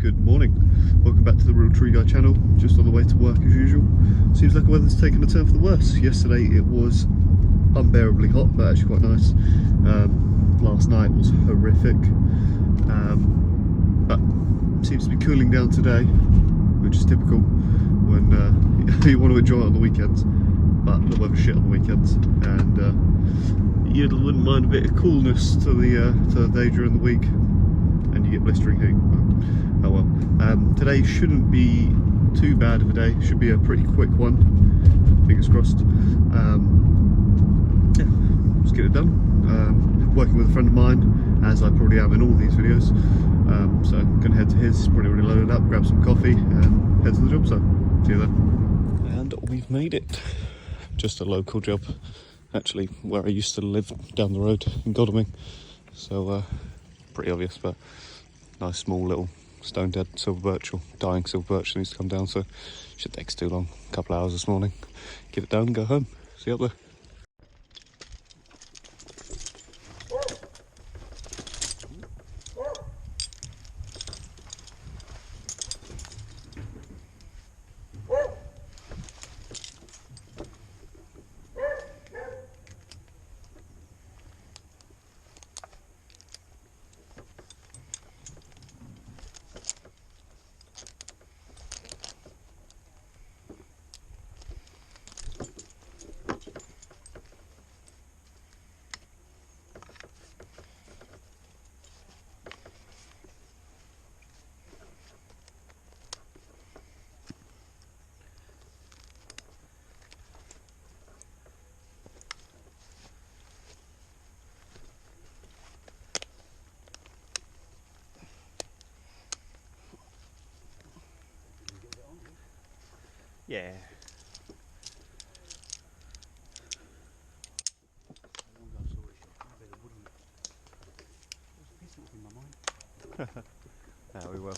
Good morning. Welcome back to the Real Tree Guy channel. Just on the way to work as usual. Seems like the weather's taken a turn for the worse. Yesterday it was unbearably hot, but actually quite nice. Last night was horrific. But seems to be cooling down today, which is typical when you want to enjoy it on the weekends. But the weather's shit on the weekends, and you wouldn't mind a bit of coolness to the day during the week, and you get blistering heat. Oh well. Today shouldn't be too bad of a day. Should be a pretty quick one. Fingers crossed. Yeah, let's get it done. Working with a friend of mine, as I probably am in all these videos. So I'm going to head to his. Probably already loaded up. Grab some coffee and head to the job site. See you there. And we've made it. Just a local job, actually, where I used to live down the road in Godalming. So pretty obvious, but nice small little stone dead silver birch, or dying silver birch, that needs to come down, so shouldn't take us too long. A couple of hours this morning, get it done and go home. See you up there. Yeah. We will.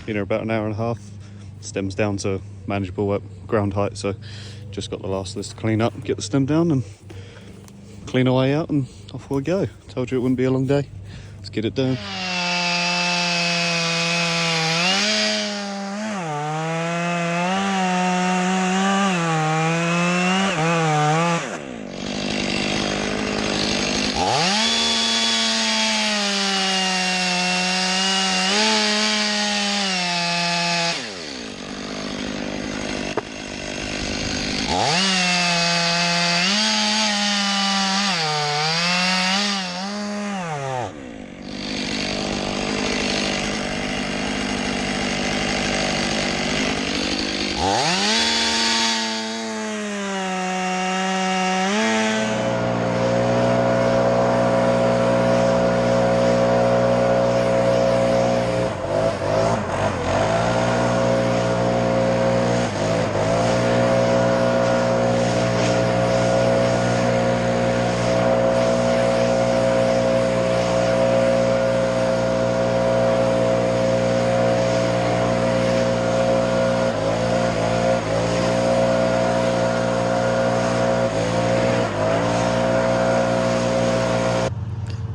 you know, about an hour and a half. Stem's down to manageable at ground height, so just got the last of this to clean up, get the stem down and clean our way out, and off we go. Told you it wouldn't be a long day. Let's get it done.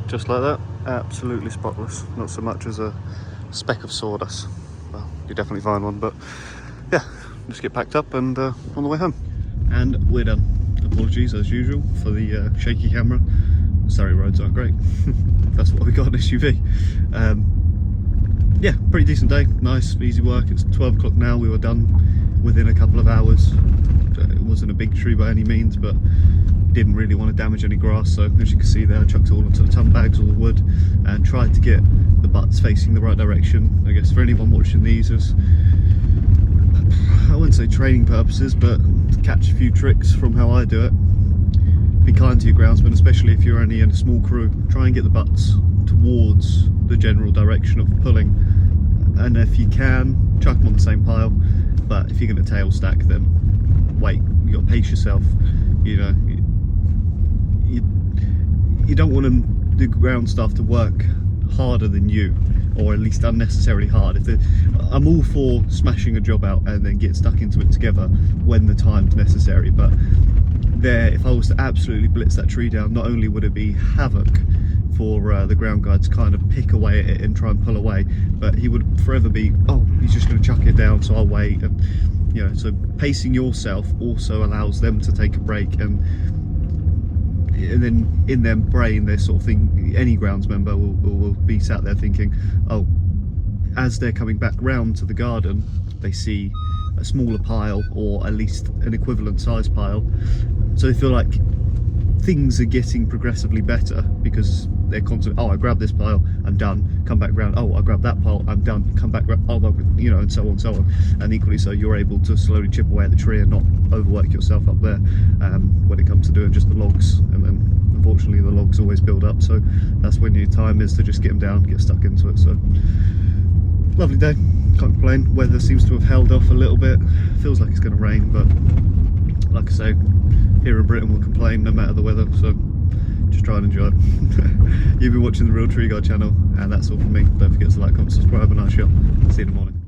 Just like that, absolutely spotless. Not so much as a speck of sawdust. Well, you definitely find one, but yeah, just get packed up and on the way home. And we're done. Apologies as usual for the shaky camera. Surrey roads aren't great. That's what we got in SUV. Yeah, pretty decent day. Nice, easy work. It's 12 o'clock now. We were done within a couple of hours. It wasn't a big tree by any means, but didn't really want to damage any grass, so as you can see there, I chucked it all onto the ton bags, all the wood, and tried to get the butts facing the right direction. I guess for anyone watching these, as I wouldn't say training purposes, but to catch a few tricks from how I do it. Be kind to your groundsmen, especially if you're only in a small crew. Try and get the butts towards the general direction of pulling, and if you can, chuck them on the same pile. But if you're going to tail stack, then wait. You got to pace yourself. You know, you don't want the ground staff to work harder than you, or at least unnecessarily hard. I'm all for smashing a job out and then get stuck into it together when the time's necessary, but if I was to absolutely blitz that tree down, not only would it be havoc for the ground guide to kind of pick away at it and try and pull away, but he would forever be, oh, he's just going to chuck it down, so I'll wait. And you know, so pacing yourself also allows them to take a break, and then in their brain, they're sort of thinking, any grounds member will be sat there thinking, oh, as they're coming back round to the garden, they see a smaller pile, or at least an equivalent size pile, so they feel like things are getting progressively better because they're constantly, oh, I grab this pile, I'm done, come back round, oh, I grab that pile, I'm done, come back round, oh, you know, and so on and so on. And equally so, you're able to slowly chip away at the tree and not overwork yourself up there when it comes to doing just the logs. And then unfortunately the logs always build up, so that's when your time is to just get them down, get stuck into it. So lovely day, can't complain. Weather seems to have held off a little bit, feels like it's going to rain, but like I say, here in Britain we'll complain no matter the weather, so just try and enjoy it. You've been watching the Real Tree Guy channel, and that's all from me. Don't forget to like, comment, subscribe, and I shall see you in the morning.